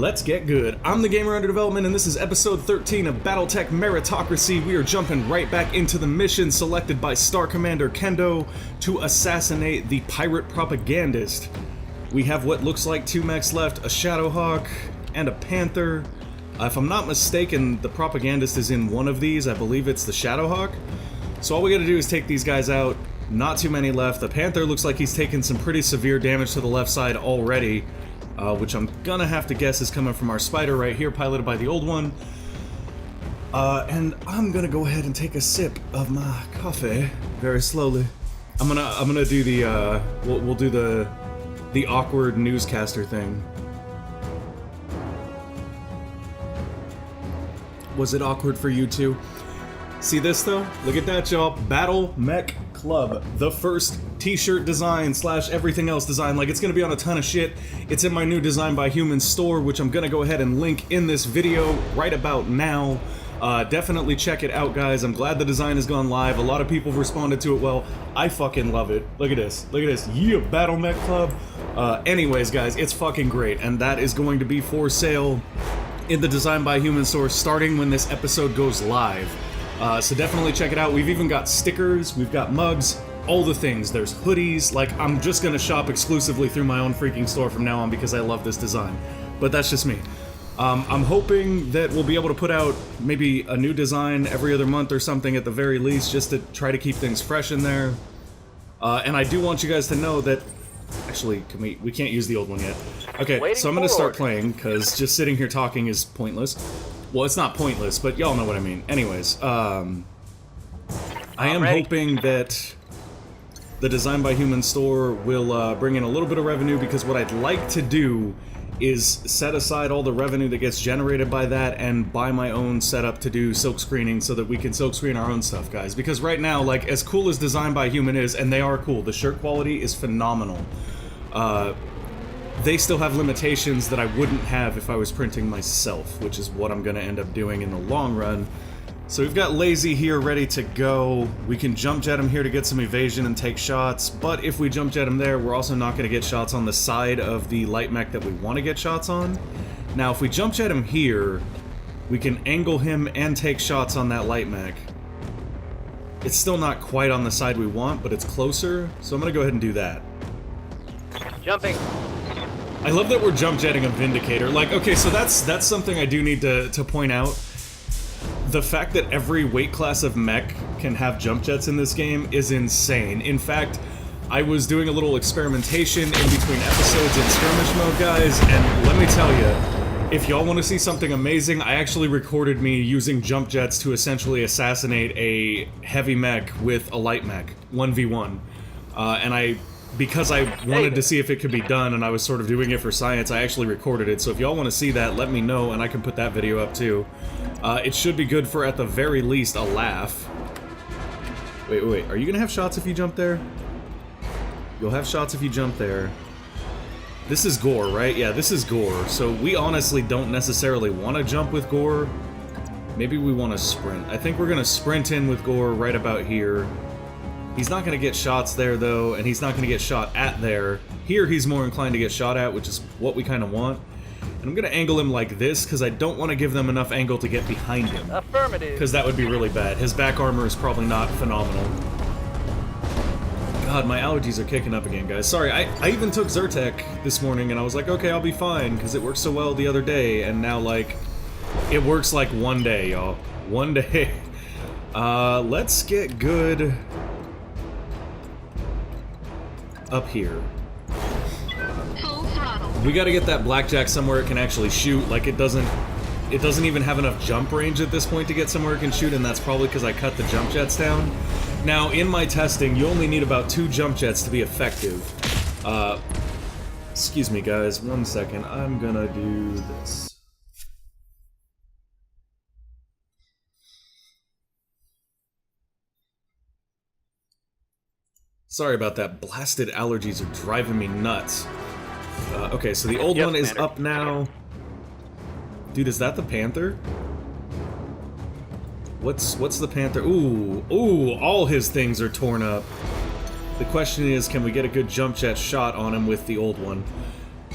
Let's get good. I'm the gamer under development, and this is episode 13 of BattleTech Meritocracy. We are jumping right back into the mission selected by Star Commander Kendo to assassinate the pirate propagandist. We have what looks like 2 mechs left, a Shadowhawk and a Panther. If I'm not mistaken, the propagandist is in one of these. I believe it's the Shadowhawk. So all we gotta do is take these guys out. Not too many left. The Panther looks like he's taken some pretty severe damage to the left side already. Which I'm gonna have to guess is coming from our spider right here, piloted by the old one. And I'm gonna go ahead and take a sip of my coffee very slowly. I'm gonna do the we'll do the awkward newscaster thing. Was it awkward for you too? See this though? Look at that, y'all. Battle Mech Club, the first t-shirt design slash everything else design. Like, it's gonna be on a ton of shit. It's in my new Design by Humans store, which I'm gonna go ahead and link in this video right about now. Definitely check it out, guys. I'm glad the design has gone live. A lot of people have responded to it well. I fucking love it. Look at this. Look at this. Yeah, Battle Mech Club. Anyways, guys, it's fucking great, and that is going to be for sale in the Design by Humans store starting when this episode goes live. So definitely check it out. We've even got stickers, we've got mugs, all the things. There's hoodies. Like, I'm just gonna shop exclusively through my own freaking store from now on because I love this design. But that's just me. I'm hoping that we'll be able to put out maybe a new design every other month or something at the very least, just to try to keep things fresh in there. And I do want you guys to know that... Actually, we can't use the old one yet. Okay, so I'm gonna start playing, because just sitting here talking is pointless. Well, it's not pointless, but y'all know what I mean. Anyways, I am hoping that the Design by Humans store will bring in a little bit of revenue, because what I'd like to do is set aside all the revenue that gets generated by that and buy my own setup to do silk screening so that we can silk screen our own stuff, guys. Because right now, like, as cool as Design by Human is, and they are cool, the shirt quality is phenomenal. They still have limitations that I wouldn't have if I was printing myself, which is what I'm gonna end up doing in the long run. So we've got Lazy here ready to go. We can jump jet him here to get some evasion and take shots, but if we jump jet him there, we're also not gonna get shots on the side of the light mech that we want to get shots on. Now, if we jump jet him here, we can angle him and take shots on that light mech. It's still not quite on the side we want, but it's closer, so I'm gonna go ahead and do that. Jumping. I love that we're jump jetting a Vindicator. Like, okay, so that's something I do need to point out. The fact that every weight class of mech can have jump jets in this game is insane. In fact, I was doing a little experimentation in between episodes in skirmish mode, guys, and let me tell you, if y'all want to see something amazing, I actually recorded me using jump jets to essentially assassinate a heavy mech with a light mech, 1v1. And because I wanted to see if it could be done, and I was sort of doing it for science, I actually recorded it. So if y'all want to see that, let me know, and I can put that video up too. It should be good for, at the very least, a laugh. Wait, are you gonna have shots if you jump there? You'll have shots if you jump there. This is gore, right? Yeah, this is gore. So we honestly don't necessarily want to jump with gore. Maybe we want to sprint. I think we're gonna sprint in with gore right about here. He's not going to get shots there, though, and he's not going to get shot at there. Here, he's more inclined to get shot at, which is what we kind of want. And I'm going to angle him like this, because I don't want to give them enough angle to get behind him. Affirmative. Because that would be really bad. His back armor is probably not phenomenal. God, my allergies are kicking up again, guys. Sorry, I even took Zyrtec this morning, and I was like, okay, I'll be fine, because it worked so well the other day, and now, like, it works like one day, y'all. One day. Let's get good... up here. We gotta get that blackjack somewhere it can actually shoot. Like, it doesn't even have enough jump range at this point to get somewhere it can shoot, and that's probably because I cut the jump jets down. Now, in my testing, you only need about 2 jump jets to be effective. Excuse me, guys, 1 second. I'm gonna do this. Sorry about that. Blasted allergies are driving me nuts. Okay, so the old one is up now. Dude, is that the Panther? What's the Panther? Ooh, all his things are torn up. The question is, can we get a good jump jet shot on him with the old one?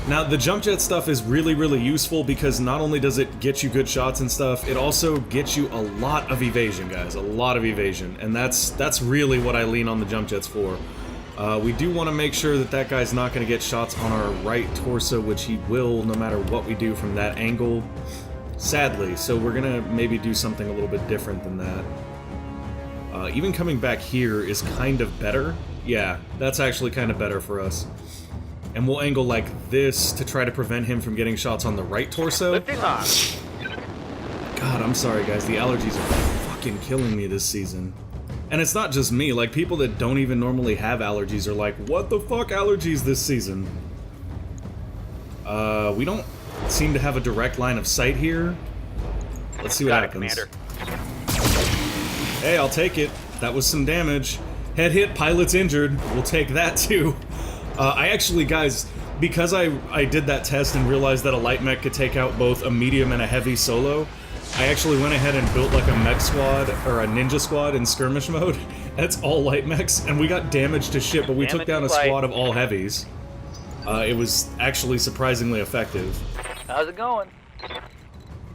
Now, the jump jet stuff is really, really useful because not only does it get you good shots and stuff, it also gets you a lot of evasion, guys. A lot of evasion. And that's really what I lean on the jump jets for. We do want to make sure that that guy's not going to get shots on our right torso, which he will no matter what we do from that angle. Sadly. So we're going to maybe do something a little bit different than that. Even coming back here is kind of better. Yeah, that's actually kind of better for us. And we'll angle like this to try to prevent him from getting shots on the right torso. Lifting off. God, I'm sorry guys, the allergies are fucking killing me this season. And it's not just me, like people that don't even normally have allergies are like, what the fuck allergies this season? We don't seem to have a direct line of sight here. Let's see what happens. Commander. Hey, I'll take it. That was some damage. Head hit, pilot's injured. We'll take that too. I actually, guys, because I did that test and realized that a light mech could take out both a medium and a heavy solo, I actually went ahead and built like a mech squad, or a ninja squad in skirmish mode. That's all light mechs, and we got damaged to shit, but we took down a squad of all heavies. It was actually surprisingly effective. How's it going?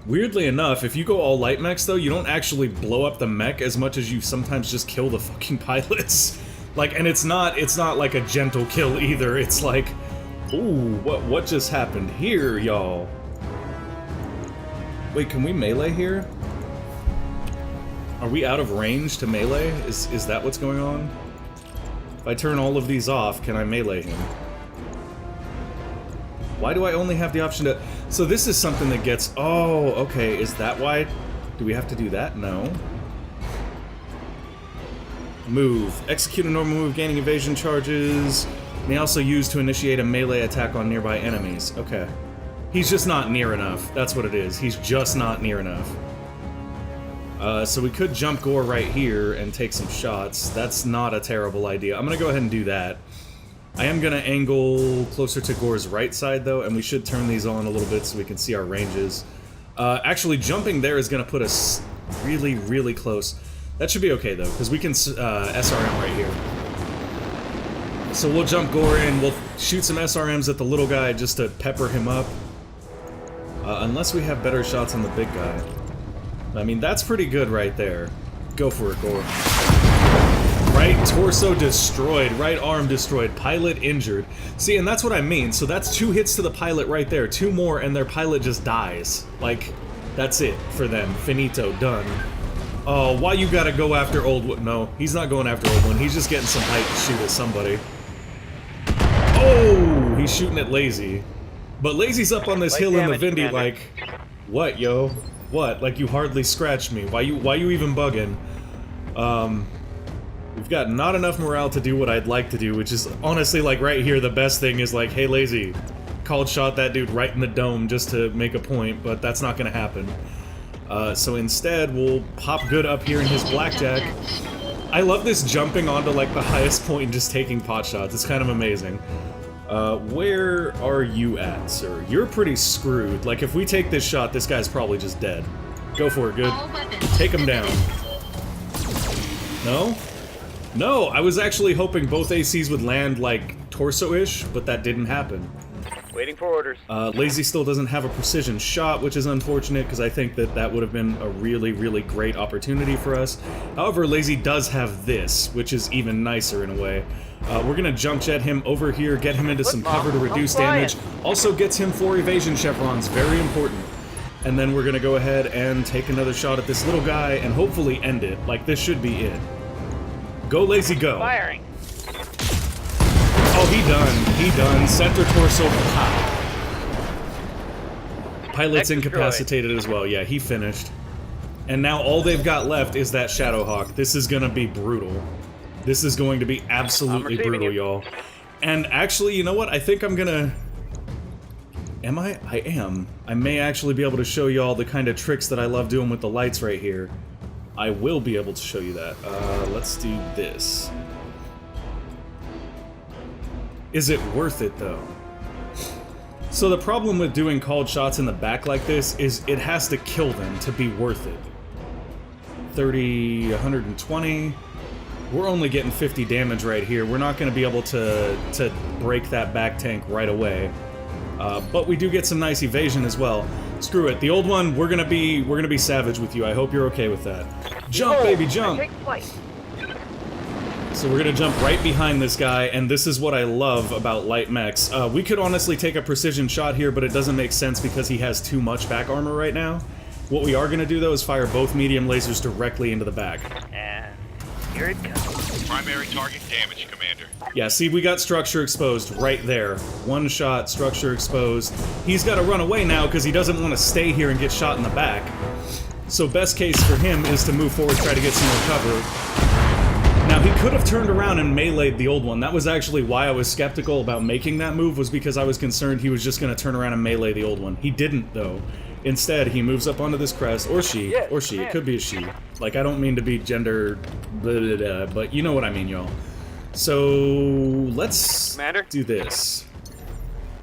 Weirdly enough, if you go all light mechs though, you don't actually blow up the mech as much as you sometimes just kill the fucking pilots. Like, and it's not like a gentle kill either. It's like, ooh, what just happened here, y'all? Wait, can we melee here? Are we out of range to melee? Is that what's going on? If I turn all of these off, can I melee him? Why do I only have the option to... So this is something that gets... Oh, okay, is that why? Do we have to do that? No. Move. Execute a normal move, gaining evasion charges. May also use to initiate a melee attack on nearby enemies. Okay. He's just not near enough. That's what it is. He's just not near enough. So we could jump Gore right here and take some shots. That's not a terrible idea. I'm gonna go ahead and do that. I am gonna angle closer to Gore's right side though, and we should turn these on a little bit so we can see our ranges. Actually, jumping there is gonna put us really, really close. That should be okay though, because we can SRM right here. So we'll jump Gore in, we'll shoot some SRMs at the little guy just to pepper him up. Unless we have better shots on the big guy. I mean, that's pretty good right there. Go for it, Gore. Right torso destroyed, right arm destroyed, pilot injured. See, and that's what I mean. So that's 2 hits to the pilot right there. 2 more and their pilot just dies. Like, that's it for them. Finito, done. Oh, why you gotta go after Old One? No, he's not going after Old One. He's just getting some height to shoot at somebody. Oh, he's shooting at Lazy. But Lazy's up on this hill in the Vindy like, what, yo? What? Like, you hardly scratched me. Why you even bugging? We've got not enough morale to do what I'd like to do, which is honestly, like, right here, the best thing is like, hey, Lazy, called shot that dude right in the dome just to make a point, but that's not gonna happen. So instead, we'll pop good up here in his blackjack. I love this jumping onto, like, the highest point and just taking pot shots. It's kind of amazing. Where are you at, sir? You're pretty screwed. Like, if we take this shot, this guy's probably just dead. Go for it, good. Take him down. No? No, I was actually hoping both ACs would land, like, torso-ish, but that didn't happen. Waiting for orders. Lazy still doesn't have a precision shot, which is unfortunate, because I think that that would have been a really, really great opportunity for us. However, Lazy does have this, which is even nicer in a way. We're gonna jump jet him over here, get him into some cover to reduce damage. Also gets him 4 evasion chevrons, very important. And then we're gonna go ahead and take another shot at this little guy and hopefully end it. Like, this should be it. Go, Lazy, go. Firing. Oh, he done. Center torso, pow. Pilot's incapacitated as well. Yeah, he finished. And now all they've got left is that Shadowhawk. This is gonna be brutal. This is going to be absolutely brutal, y'all. And actually, you know what? I think I'm gonna... Am I? I am. I may actually be able to show y'all the kind of tricks that I love doing with the lights right here. I will be able to show you that. Let's do this. Is it worth it, though? So the problem with doing called shots in the back like this is it has to kill them to be worth it. 30, 120... We're only getting 50 damage right here. We're not going to be able to break that back tank right away. But we do get some nice evasion as well. Screw it. The old one, we're gonna be savage with you. I hope you're okay with that. Jump, baby, jump! Take flight. So we're gonna jump right behind this guy, and this is what I love about light mechs. We could honestly take a precision shot here, but it doesn't make sense because he has too much back armor right now. What we are gonna do though is fire both medium lasers directly into the back. And here it comes. Primary target damage, Commander. Yeah, see, we got structure exposed right there. One shot, structure exposed. He's gotta run away now because he doesn't want to stay here and get shot in the back. So best case for him is to move forward, try to get some more cover. Now, he could have turned around and meleeed the old one. That was actually why I was skeptical about making that move, was because I was concerned he was just going to turn around and melee the old one. He didn't, though. Instead, he moves up onto this crest, or she, it could be a she. Like, I don't mean to be gender, blah, blah, blah, but you know what I mean, y'all. So, let's do this.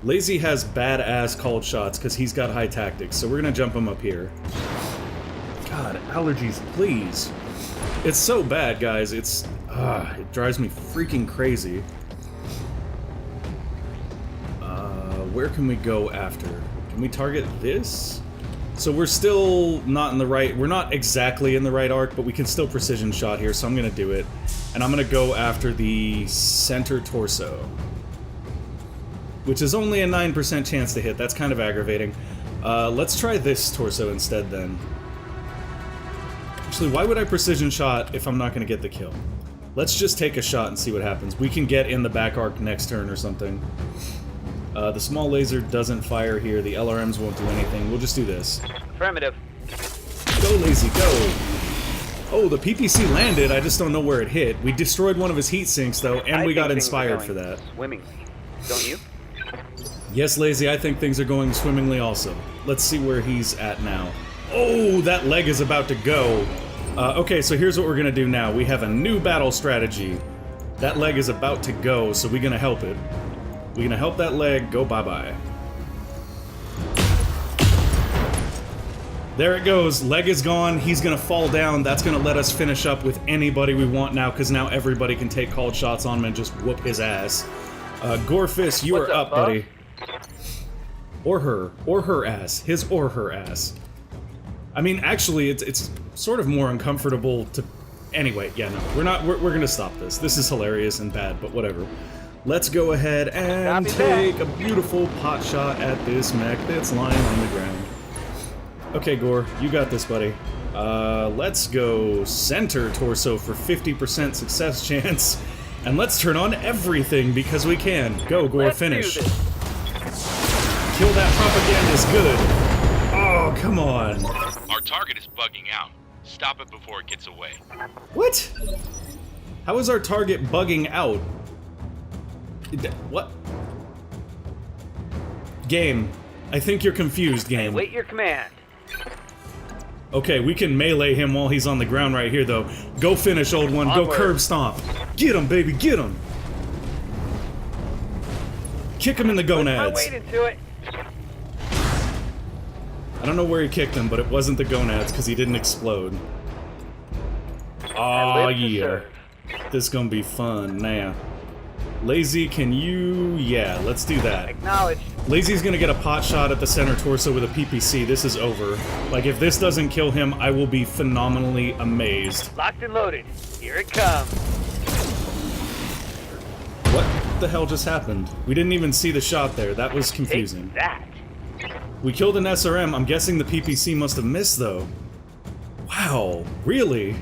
Lazy has badass called shots, because he's got high tactics, so we're going to jump him up here. God, allergies, please. It's so bad, guys. It drives me freaking crazy. Where can we go after? Can we target this? So we're still not in the right... We're not exactly in the right arc, but we can still precision shot here, so I'm gonna do it. And I'm gonna go after the center torso. Which is only a 9% chance to hit. That's kind of aggravating. Let's try this torso instead, then. Actually, why would I precision shot if I'm not going to get the kill? Let's just take a shot and see what happens. We can get in the back arc next turn or something. The small laser doesn't fire here. The LRMs won't do anything. We'll just do this. Affirmative. Go, Lazy, go! Oh, the PPC landed. I just don't know where it hit. We destroyed one of his heat sinks, though, and we got inspired for that. Swimmingly. Don't you? Yes, Lazy, I think things are going swimmingly also. Let's see where he's at now. Oh, that leg is about to go. Okay, so here's what we're gonna do now. We have a new battle strategy. That leg is about to go, so we're gonna help it. We're gonna help that leg go bye-bye. There it goes. Leg is gone. He's gonna fall down. That's gonna let us finish up with anybody we want now, because now everybody can take called shots on him and just whoop his ass. Gorefist, you are up, buddy. Or her ass. His or her ass. I mean, actually, it's sort of more uncomfortable to... Anyway, yeah, no, we're gonna stop this. This is hilarious and bad, but whatever. Let's go ahead and take a beautiful pot shot at this mech that's lying on the ground. Okay, Gore, you got this, buddy. Let's go center torso for 50% success chance. And let's turn on everything, because we can. Go, Gore, finish. Kill that propagandist, good. Oh, come on. Our target is bugging out. Stop it before it gets away. What? How is our target bugging out? What? Game. I think you're confused, game. Wait your command. Okay, we can melee him while he's on the ground right here, though. Go finish, old one. Onward. Go curb stomp. Get him, baby, get him. Kick him in the gonads. Wait into it. I don't know where he kicked him, but it wasn't the gonads because he didn't explode. Aw, yeah. This is gonna be fun now. Lazy, can you... Yeah, let's do that. Acknowledged. Lazy's gonna get a pot shot at the center torso with a PPC. This is over. Like, if this doesn't kill him, I will be phenomenally amazed. Locked and loaded. Here it comes. What the hell just happened? We didn't even see the shot there. That was confusing. Take that. We killed an SRM. I'm guessing the PPC must have missed, though. Wow, really?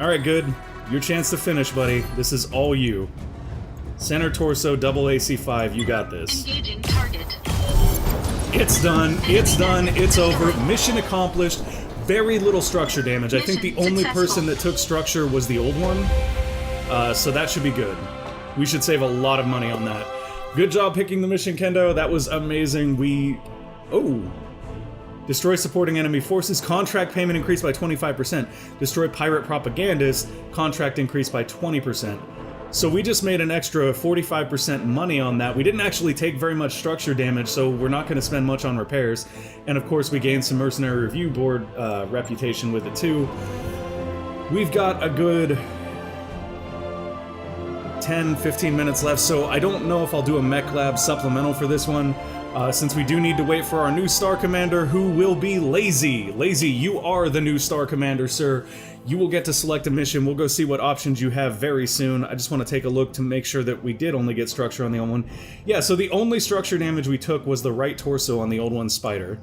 Alright, good. Your chance to finish, buddy. This is all you. Center torso, double AC5, you got this. Engaging target. It's done, it's over. Mission accomplished. Very little structure damage. I think the only person that took structure was the old one. So that should be good. We should save a lot of money on that. Good job picking the mission, Kendo. That was amazing. Oh. Destroy supporting enemy forces. Contract payment increased by 25%. Destroy pirate propagandist. Contract increased by 20%. So we just made an extra 45% money on that. We didn't actually take very much structure damage, so we're not going to spend much on repairs. And of course, we gained some Mercenary Review Board reputation with it too. We've got a good 10, 15 minutes left, so I don't know if I'll do a Mech Lab supplemental for this one, since we do need to wait for our new Star Commander, who will be Lazy. Lazy, you are the new Star Commander, sir. You will get to select a mission. We'll go see what options you have very soon. I just want to take a look to make sure that we did only get structure on the old one. Yeah, so the only structure damage we took was the right torso on the old one, Spider.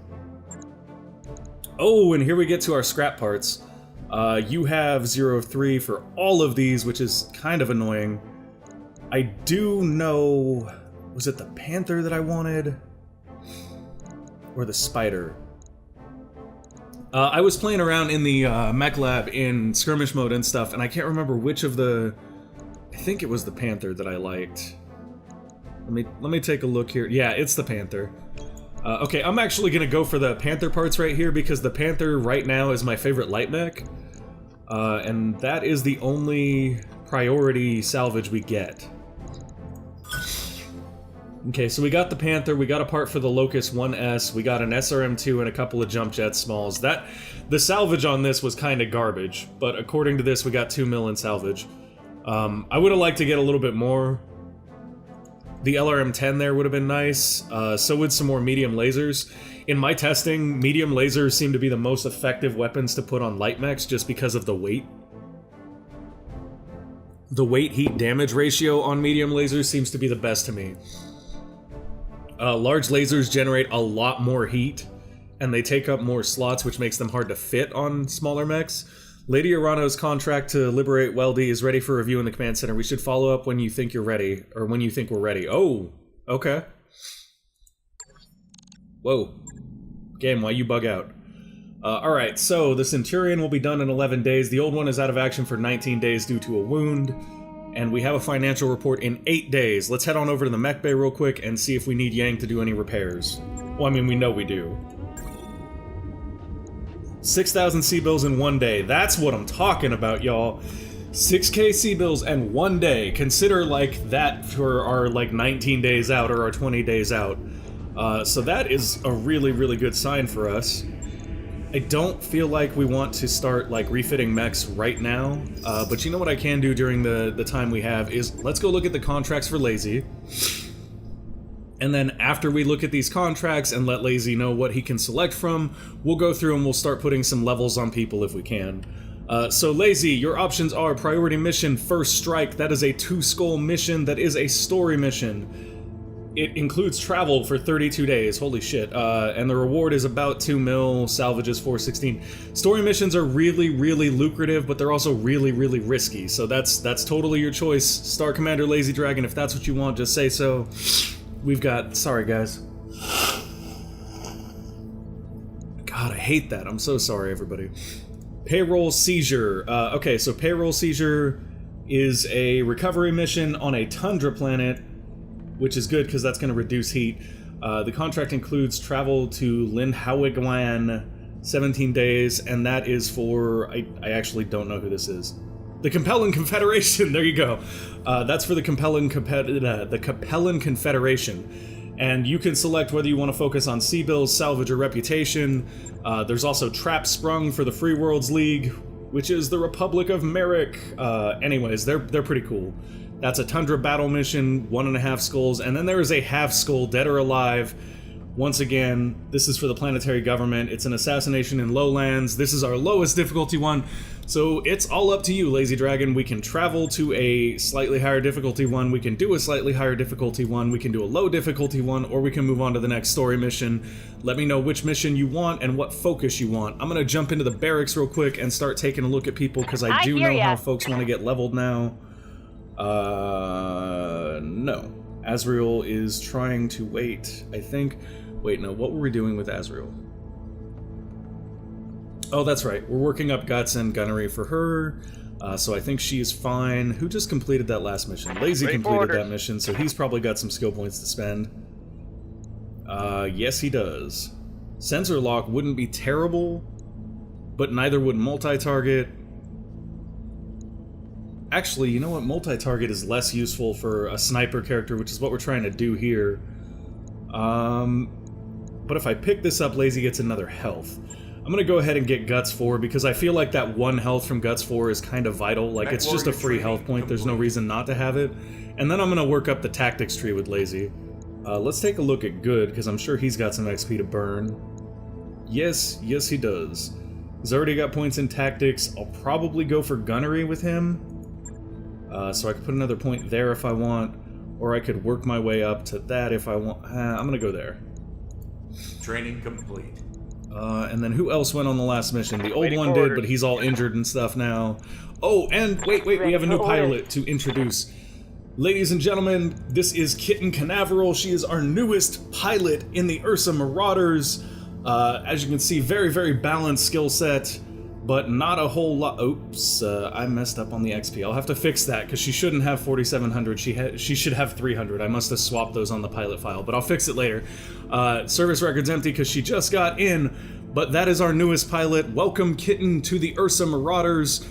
Oh, and here we get to our scrap parts. You have 0 of 3 for all of these, which is kind of annoying. I do know... Was it the Panther that I wanted? Or the Spider? I was playing around in the Mech Lab in skirmish mode and stuff, and I can't remember which of the... I think it was the Panther that I liked. Let me take a look here. Yeah, it's the Panther. Okay, I'm actually gonna go for the Panther parts right here, because the Panther right now is my favorite light mech. And that is the only priority salvage we get. Okay, so we got the Panther, we got a part for the Locust 1S, we got an SRM-2 and a couple of jump jet smalls. The salvage on this was kind of garbage, but according to this we got 2 mil in salvage. I would have liked to get a little bit more. The LRM-10 there would have been nice, so would some more medium lasers. In my testing, medium lasers seem to be the most effective weapons to put on light mechs just because of the weight. The weight-heat damage ratio on medium lasers seems to be the best to me. Large lasers generate a lot more heat, and they take up more slots, which makes them hard to fit on smaller mechs. Lady Arano's contract to liberate Weldy is ready for review in the command center. We should follow up when you think you're ready, or when you think we're ready. Oh, okay. Whoa. Game, why you bug out? Alright, so the Centurion will be done in 11 days. The old one is out of action for 19 days due to a wound. And we have a financial report in 8 days. Let's head on over to the mech bay real quick and see if we need Yang to do any repairs. Well, I mean, we know we do. 6,000 C-bills in 1 day. That's what I'm talking about, y'all. 6K C-bills in 1 day. Consider, like, that for our, like, 19 days out or our 20 days out. So that is a really, really good sign for us. I don't feel like we want to start, like, refitting mechs right now, but you know what I can do during the time we have is, let's go look at the contracts for Lazy. And then after we look at these contracts and let Lazy know what he can select from, we'll go through and we'll start putting some levels on people if we can. So Lazy, your options are Priority Mission, First Strike. That is a 2-skull mission. That is a story mission. It includes travel for 32 days, holy shit, and the reward is about 2 mil, salvage is 416. Story missions are really, really lucrative, but they're also really, really risky, so that's totally your choice. Star Commander Lazy Dragon, if that's what you want, just say so. We've got... Sorry, guys. God, I hate that. I'm so sorry, everybody. Payroll Seizure. Okay, so Payroll Seizure is a recovery mission on a tundra planet, which is good because that's going to reduce heat. The contract includes travel to Lindhauigwan, 17 days, and that is for... I actually don't know who this is. The Capellan Confederation, there you go. That's for the Capellan Confederation. And you can select whether you want to focus on C-bills, salvage, or reputation. There's also Trap Sprung for the Free Worlds League, which is the Republic of Merrick. Anyways, they're pretty cool. That's a Tundra battle mission, 1.5 skulls, and then there is a half skull, Dead or Alive. Once again, this is for the planetary government. It's an assassination in lowlands. This is our lowest difficulty one, so it's all up to you, Lazy Dragon. We can travel to a slightly higher difficulty one, we can do a slightly higher difficulty one, we can do a low difficulty one, or we can move on to the next story mission. Let me know which mission you want and what focus you want. I'm gonna jump into the barracks real quick and start taking a look at people, because I do know how folks want to get leveled now. No. Azrael is trying to wait, I think. Wait, no, what were we doing with Azrael? Oh, that's right. We're working up guts and gunnery for her, so I think she's fine. Who just completed that last mission? Lazy completed that mission, so he's probably got some skill points to spend. Yes, he does. Sensor lock wouldn't be terrible, but neither would multi-target. Actually, you know what? Multi-target is less useful for a sniper character, which is what we're trying to do here. But if I pick this up, Lazy gets another health. I'm gonna go ahead and get Guts 4, because I feel like that 1 health from Guts 4 is kind of vital. Like, it's just a free health point, there's no reason not to have it. And then I'm gonna work up the tactics tree with Lazy. Let's take a look at Good, because I'm sure he's got some XP to burn. Yes, yes he does. He's already got points in tactics. I'll probably go for gunnery with him. So I could put another point there if I want, or I could work my way up to that if I want. I'm gonna go there. Training complete. And then who else went on the last mission? The old one did, but he's all injured and stuff now. Oh, and wait, we have a new pilot to introduce. Ladies and gentlemen, this is Kitten Canaveral. She is our newest pilot in the Ursa Marauders. As you can see, very, very balanced skill set, but not a whole lot. Oops, I messed up on the XP. I'll have to fix that, because she shouldn't have 4,700. She should have 300. I must have swapped those on the pilot file, but I'll fix it later. Service record's empty because she just got in, but that is our newest pilot. Welcome, Kitten, to the Ursa Marauders.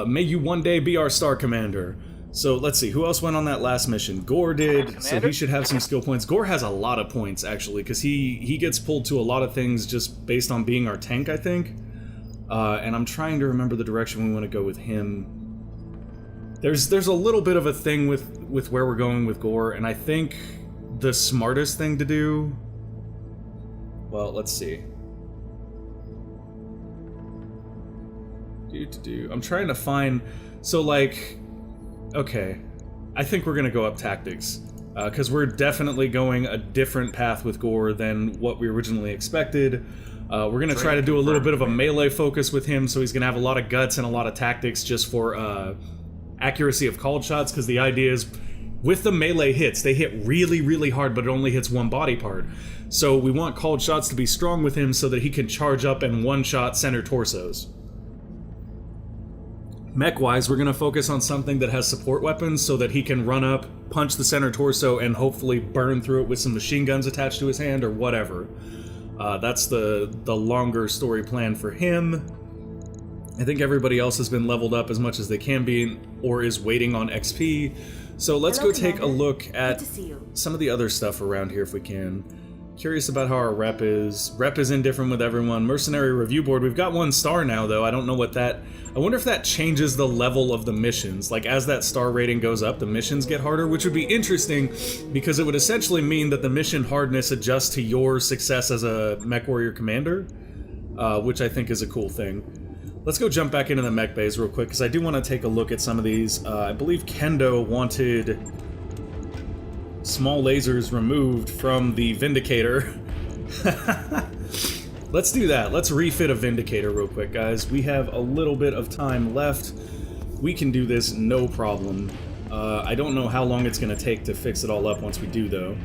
May you one day be our Star Commander. So let's see, who else went on that last mission? Gore did, so he should have some skill points. Gore has a lot of points, actually, because he gets pulled to a lot of things just based on being our tank, I think. And I'm trying to remember the direction we want to go with him. There's a little bit of a thing with where we're going with Gore, and I think the smartest thing to do... Well, let's see. I'm trying to find... So, like... Okay, I think we're gonna go up tactics, because we're definitely going a different path with Gore than what we originally expected. We're gonna try to do a little bit of a melee focus with him, so he's gonna have a lot of guts and a lot of tactics just for accuracy of called shots, because the idea is, with the melee hits, they hit really, really hard, but it only hits one body part. So we want called shots to be strong with him so that he can charge up and one-shot center torsos. Mech-wise, we're going to focus on something that has support weapons so that he can run up, punch the center torso, and hopefully burn through it with some machine guns attached to his hand or whatever. That's the longer story plan for him. I think everybody else has been leveled up as much as they can be or is waiting on XP. So let's go take a look at some of the other stuff around here if we can. Curious about how our rep is. Rep is indifferent with everyone. Mercenary review board. We've got 1 star now, though. I don't know what that... I wonder if that changes the level of the missions. Like, as that star rating goes up, the missions get harder, which would be interesting, because it would essentially mean that the mission hardness adjusts to your success as a MechWarrior commander, which I think is a cool thing. Let's go jump back into the mech bays real quick, because I do want to take a look at some of these. I believe Kendo wanted... small lasers removed from the Vindicator. Let's do that. Let's refit a Vindicator real quick, guys. We have a little bit of time left. We can do this no problem. I don't know how long it's going to take to fix it all up once we do, though.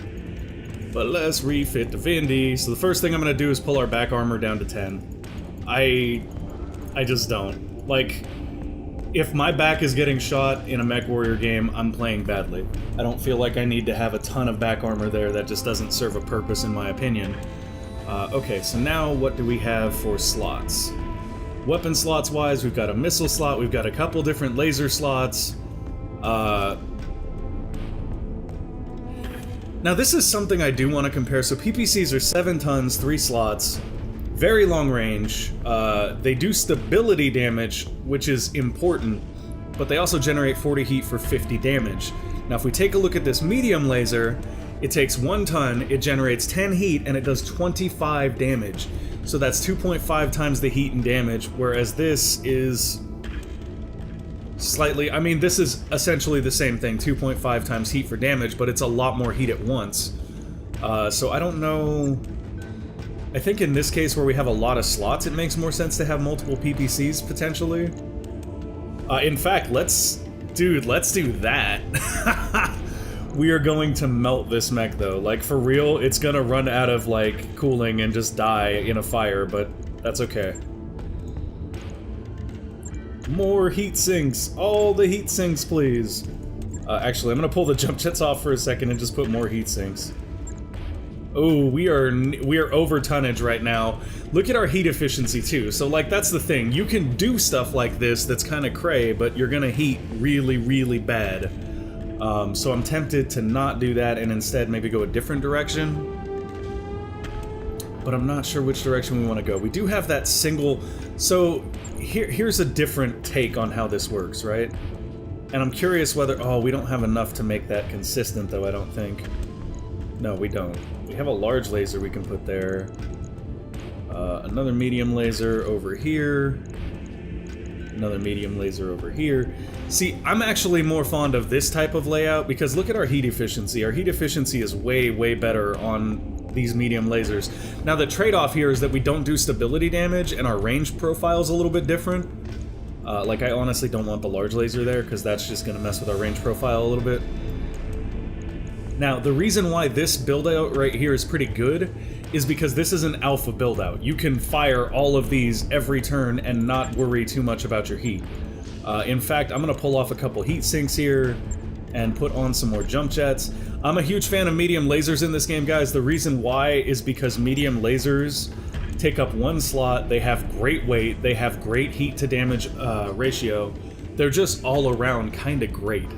But let's refit the Vindy. So the first thing I'm going to do is pull our back armor down to 10. I just don't. Like... If my back is getting shot in a MechWarrior game, I'm playing badly. I don't feel like I need to have a ton of back armor there. That just doesn't serve a purpose in my opinion. Okay, so now what do we have for slots? Weapon slots wise, we've got a missile slot, we've got a couple different laser slots. Now this is something I do want to compare. So PPCs are 7 tons, 3 slots. Very long range. They do stability damage, which is important, but they also generate 40 heat for 50 damage. Now if we take a look at this medium laser, it takes 1 ton, it generates 10 heat, and it does 25 damage. So that's 2.5 times the heat and damage, whereas this is slightly... I mean, this is essentially the same thing, 2.5 times heat for damage, but it's a lot more heat at once. So I don't know... I think in this case where we have a lot of slots, it makes more sense to have multiple PPCs, potentially. In fact, let's do that. We are going to melt this mech, though. Like, for real, it's gonna run out of, like, cooling and just die in a fire, but that's okay. More heat sinks! All the heat sinks, please! Actually, I'm gonna pull the jump jets off for a second and just put more heat sinks. Oh, we are over tonnage right now. Look at our heat efficiency too. So like that's the thing. You can do stuff like this that's kind of cray, but you're gonna heat really, really bad. So I'm tempted to not do that and instead maybe go a different direction. But I'm not sure which direction we want to go. We do have that single... So here's a different take on how this works, right? And I'm curious whether... Oh, we don't have enough to make that consistent, though, I don't think. No, we don't. We have a large laser we can put there. Another medium laser over here. Another medium laser over here. See, I'm actually more fond of this type of layout because look at our heat efficiency. Our heat efficiency is way, way better on these medium lasers. Now, the trade-off here is that we don't do stability damage and our range profile is a little bit different. Like, I honestly don't want the large laser there because that's just going to mess with our range profile a little bit. Now, the reason why this build-out right here is pretty good is because this is an alpha build-out. You can fire all of these every turn and not worry too much about your heat. In fact, I'm going to pull off a couple heat sinks here and put on some more jump jets. I'm a huge fan of medium lasers in this game, guys. The reason why is because medium lasers take up one slot, they have great weight, they have great heat to damage ratio. They're just all around kind of great.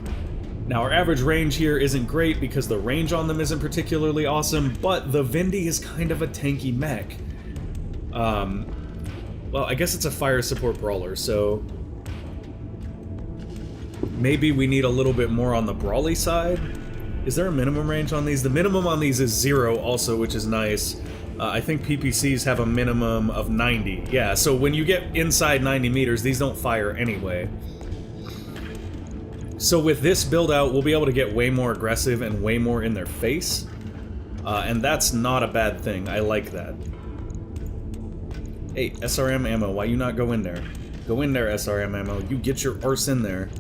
Now, our average range here isn't great because the range on them isn't particularly awesome, but the Vindy is kind of a tanky mech. Well, I guess it's a fire support brawler, so maybe we need a little bit more on the brawly side. Is there a minimum range on these? The minimum on these is 0 also, which is nice. I think PPCs have a minimum of 90. Yeah, so when you get inside 90 meters, these don't fire anyway. So with this build out, we'll be able to get way more aggressive and way more in their face. And that's not a bad thing. I like that. Hey, SRM ammo, why you not go in there? Go in there, SRM ammo. You get your arse in there.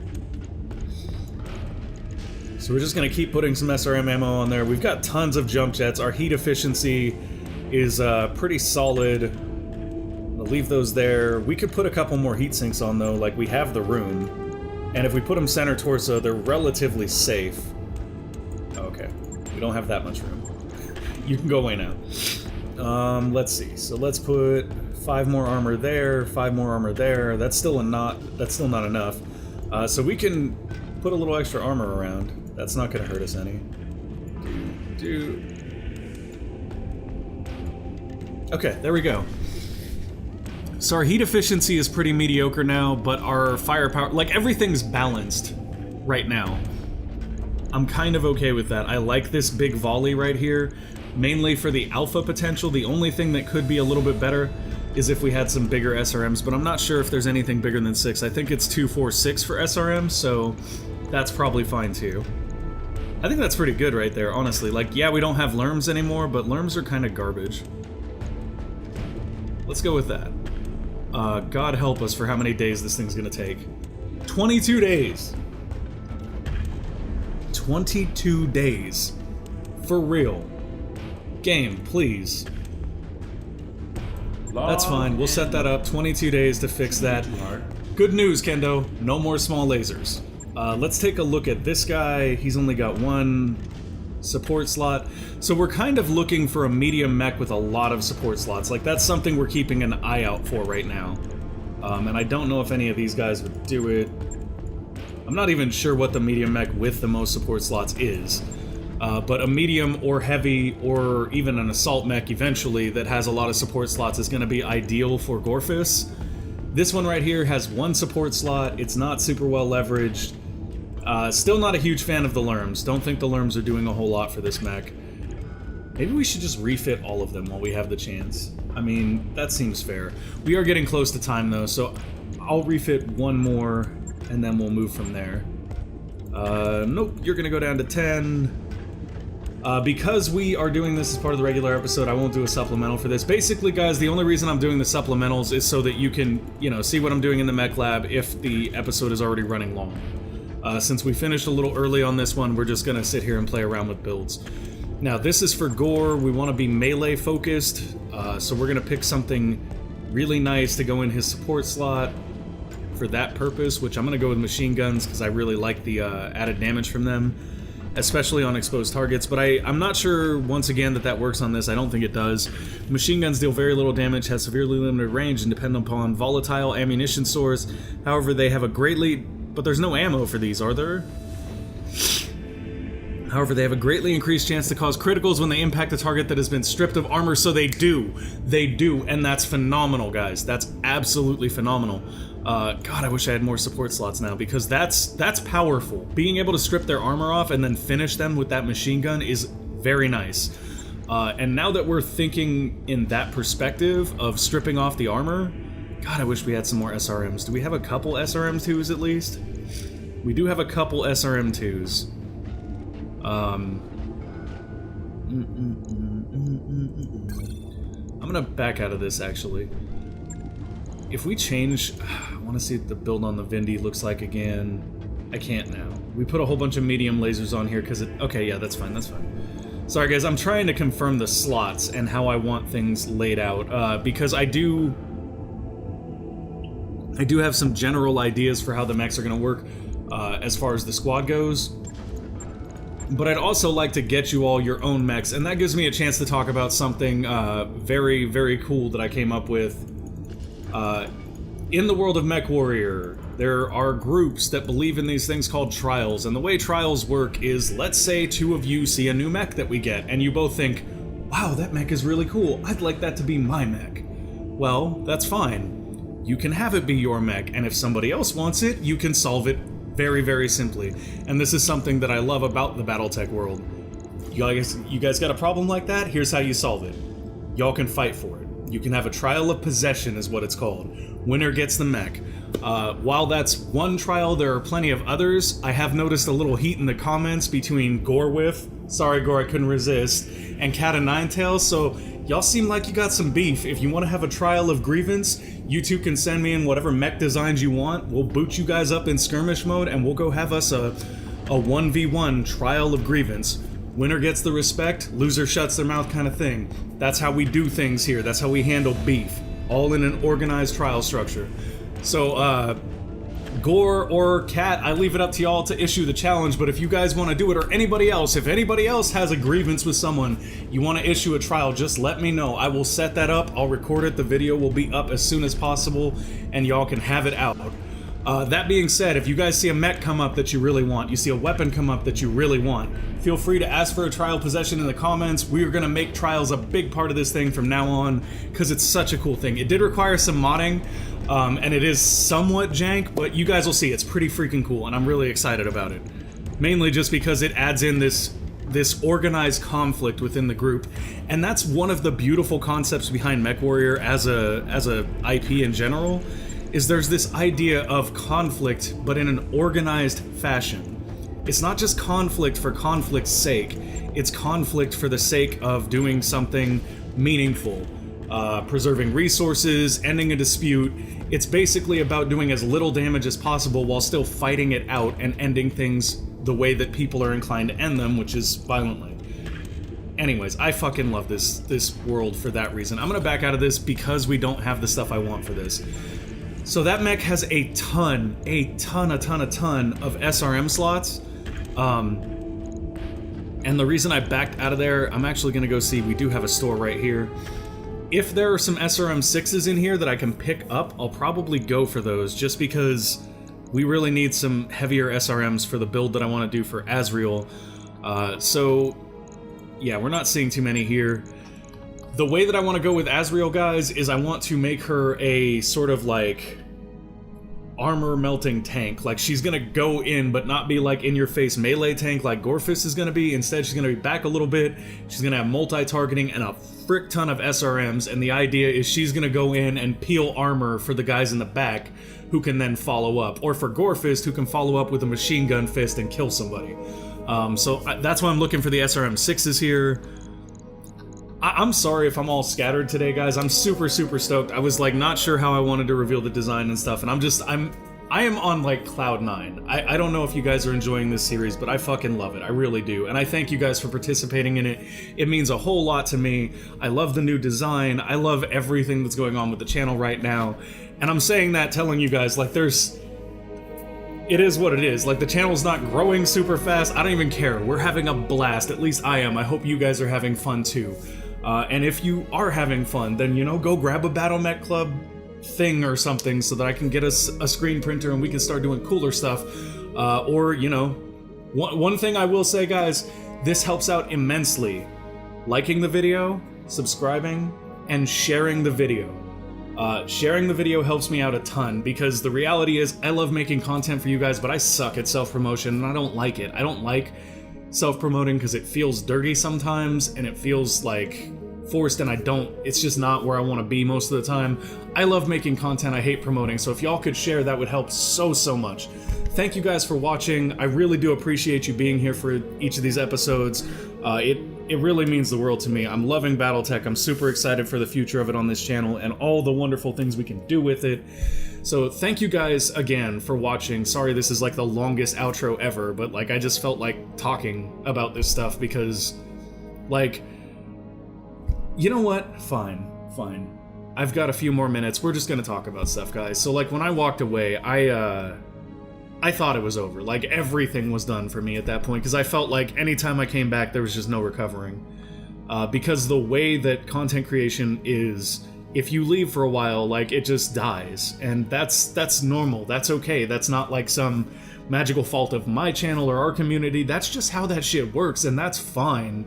So we're just gonna keep putting some SRM ammo on there. We've got tons of jump jets. Our heat efficiency is pretty solid. I'll leave those there. We could put a couple more heat sinks on though, like we have the room. And if we put them center torso, they're relatively safe. Okay, we don't have that much room. You can go away now. Let's see. So let's put 5 more armor there, 5 more armor there. That's still not enough. So we can put a little extra armor around. That's not going to hurt us any. Okay, there we go. So our heat efficiency is pretty mediocre now, but our firepower, like everything's balanced right now. I'm kind of okay with that. I like this big volley right here, mainly for the alpha potential. The only thing that could be a little bit better is if we had some bigger SRMs, but I'm not sure if there's anything bigger than 6. I think it's 2, 4, 6 for SRM, so that's probably fine too. I think that's pretty good right there, honestly. Like, yeah, we don't have lerms anymore, but lerms are kind of garbage. Let's go with that. God help us for how many days this thing's gonna take. 22 days! 22 days. For real. Game, please. That's fine, we'll set that up. 22 days to fix that. Good news, Kendo. No more small lasers. Let's take a look at this guy. He's only got 1 support slot. So we're kind of looking for a medium mech with a lot of support slots. Like, that's something we're keeping an eye out for right now. And I don't know if any of these guys would do it. I'm not even sure what the medium mech with the most support slots is. But a medium or heavy or even an assault mech eventually that has a lot of support slots is going to be ideal for Gorfus. This one right here has 1 support slot. It's not super well leveraged. Still not a huge fan of the lerms. Don't think the lerms are doing a whole lot for this mech. Maybe we should just refit all of them while we have the chance. I mean, that seems fair. We are getting close to time though, so I'll refit 1 more and then we'll move from there. Nope, you're gonna go down to 10. Because we are doing this as part of the regular episode, I won't do a supplemental for this. Basically, guys, the only reason I'm doing the supplementals is so that you can, you know, see what I'm doing in the mech lab if the episode is already running long. Since we finished a little early on this one, we're just gonna sit here and play around with builds. Now, this is for gore. We want to be melee focused, so we're gonna pick something really nice to go in his support slot for that purpose, which I'm gonna go with machine guns because I really like the added damage from them, especially on exposed targets, but I'm not sure, once again, that works on this. I don't think it does. Machine guns deal very little damage, have severely limited range, and depend upon volatile ammunition source. However, they have a greatly... But there's no ammo for these, are there? However, they have a greatly increased chance to cause criticals when they impact a target that has been stripped of armor, so they do. They do, and that's phenomenal, guys. That's absolutely phenomenal. God, I wish I had more support slots now, because that's powerful. Being able to strip their armor off and then finish them with that machine gun is very nice. And now that we're thinking in that perspective of stripping off the armor, God, I wish we had some more SRMs. Do we have a couple SRM2s at least? We do have a couple SRM2s. I'm gonna back out of this, actually. If we change... I want to see what the build on the Vindy looks like again. I can't now. We put a whole bunch of medium lasers on here because it... Okay, yeah, that's fine, that's fine. Sorry, guys, I'm trying to confirm the slots and how I want things laid out, because I do have some general ideas for how the mechs are going to work as far as the squad goes. But I'd also like to get you all your own mechs, and that gives me a chance to talk about something very, very cool that I came up with. In the world of MechWarrior, there are groups that believe in these things called trials, and the way trials work is, let's say two of you see a new mech that we get, and you both think, wow, that mech is really cool, I'd like that to be my mech. Well, that's fine. You can have it be your mech, and if somebody else wants it, you can solve it very, very simply. And this is something that I love about the BattleTech world. You guys got a problem like that? Here's how you solve it. Y'all can fight for it. You can have a trial of possession is what it's called. Winner gets the mech. While that's one trial, there are plenty of others. I have noticed a little heat in the comments between Gorewith, sorry Gore, I couldn't resist, and Cat of Ninetails, so y'all seem like you got some beef. If you want to have a trial of grievance, you two can send me in whatever mech designs you want. We'll boot you guys up in skirmish mode, and we'll go have us a 1v1 trial of grievance. Winner gets the respect, loser shuts their mouth kind of thing. That's how we do things here. That's how we handle beef. All in an organized trial structure. So, Gore or Cat, I leave it up to y'all to issue the challenge, but if you guys want to do it, or anybody else, if anybody else has a grievance with someone, you want to issue a trial, just let me know. I will set that up, I'll record it, the video will be up as soon as possible, and y'all can have it out. That being said, if you guys see a mech come up that you really want, you see a weapon come up that you really want, feel free to ask for a trial possession in the comments. We are going to make trials a big part of this thing from now on, because it's such a cool thing. It did require some modding, and it is somewhat jank, but you guys will see, it's pretty freaking cool, and I'm really excited about it. Mainly just because it adds in this organized conflict within the group, and that's one of the beautiful concepts behind MechWarrior as a IP in general, is there's this idea of conflict, but in an organized fashion. It's not just conflict for conflict's sake, it's conflict for the sake of doing something meaningful, preserving resources, ending a dispute. It's basically about doing as little damage as possible while still fighting it out and ending things the way that people are inclined to end them, which is violently. Anyways, I fucking love this world for that reason. I'm gonna back out of this because we don't have the stuff I want for this. So that mech has a ton of SRM slots, and the reason I backed out of there, I'm actually gonna go see, we do have a store right here. If there are some SRM6s in here that I can pick up, I'll probably go for those, just because we really need some heavier SRMs for the build that I want to do for Azrael. So, yeah, we're not seeing too many here. The way that I want to go with Azrael, guys, is I want to make her a sort of like armor melting tank. Like, she's gonna go in, but not be like in your face melee tank like Gorefist is gonna be. Instead, she's gonna be back a little bit. She's gonna have multi-targeting and a frick ton of SRMs, and the idea is she's gonna go in and peel armor for the guys in the back who can then follow up, or for Gorefist who can follow up with a machine gun fist and kill somebody. So that's why I'm looking for the SRM6s here. I'm sorry if I'm all scattered today, guys. I'm super stoked. I was like not sure how I wanted to reveal the design and stuff, and I am on like cloud 9. I don't know if you guys are enjoying this series, but I fucking love it. I really do, and I thank you guys for participating in it. It means a whole lot to me. I love the new design. I love everything that's going on with the channel right now, and I'm saying that telling you guys like it is what it is. Like, the channel's not growing super fast. I don't even care. We're having a blast. At least I am. I hope you guys are having fun too. And if you are having fun, then, you know, go grab a Battle Mech Club thing or something so that I can get us a screen printer and we can start doing cooler stuff. Or, you know, one thing I will say, guys, this helps out immensely. Liking the video, subscribing, and sharing the video. Sharing the video helps me out a ton, because the reality is I love making content for you guys, but I suck at self-promotion, and I don't like it. I don't like self-promoting because it feels dirty sometimes, and it feels like forced, and it's just not where I want to be most of the time. I love making content, I hate promoting, so if y'all could share, that would help so much. Thank you guys for watching. I really do appreciate you being here for each of these episodes. It really means the world to me. I'm loving BattleTech. I'm super excited for the future of it on this channel and all the wonderful things we can do with it. So thank you guys again for watching. Sorry this is like the longest outro ever, but like I just felt like talking about this stuff because, like, you know what? Fine. I've got a few more minutes. We're just gonna talk about stuff, guys. So like when I walked away, I thought it was over. Like, everything was done for me at that point, because I felt like anytime I came back, there was just no recovering. Because the way that content creation is, if you leave for a while, like, it just dies. And that's normal. That's okay. That's not like some magical fault of my channel or our community. That's just how that shit works, and that's fine.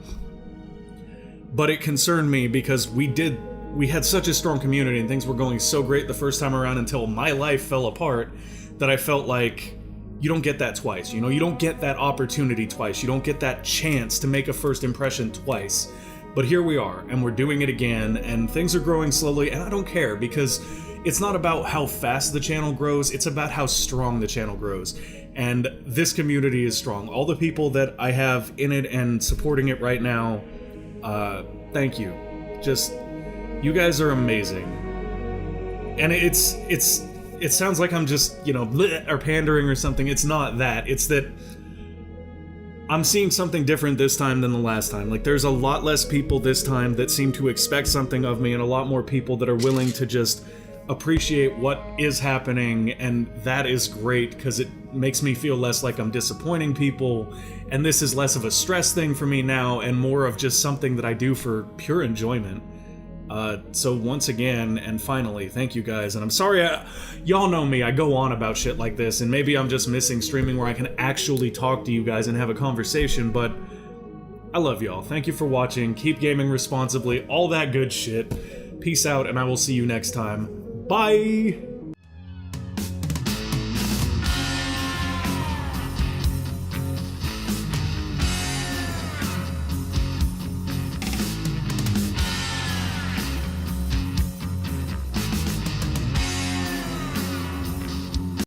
But it concerned me because we had such a strong community and things were going so great the first time around until my life fell apart, that I felt like you don't get that twice, you know? You don't get that opportunity twice. You don't get that chance to make a first impression twice. But here we are, and we're doing it again, and things are growing slowly, and I don't care, because it's not about how fast the channel grows, it's about how strong the channel grows. And this community is strong. All the people that I have in it and supporting it right now, thank you. Just, you guys are amazing. And it sounds like I'm just, you know, bleh, or pandering or something. It's not that. It's that I'm seeing something different this time than the last time. Like, there's a lot less people this time that seem to expect something of me, and a lot more people that are willing to just appreciate what is happening, and that is great, because it makes me feel less like I'm disappointing people, and this is less of a stress thing for me now, and more of just something that I do for pure enjoyment. So once again, and finally, thank you guys, and I'm sorry, y'all know me, I go on about shit like this, and maybe I'm just missing streaming where I can actually talk to you guys and have a conversation, but I love y'all. Thank you for watching, keep gaming responsibly, all that good shit. Peace out, and I will see you next time. Bye!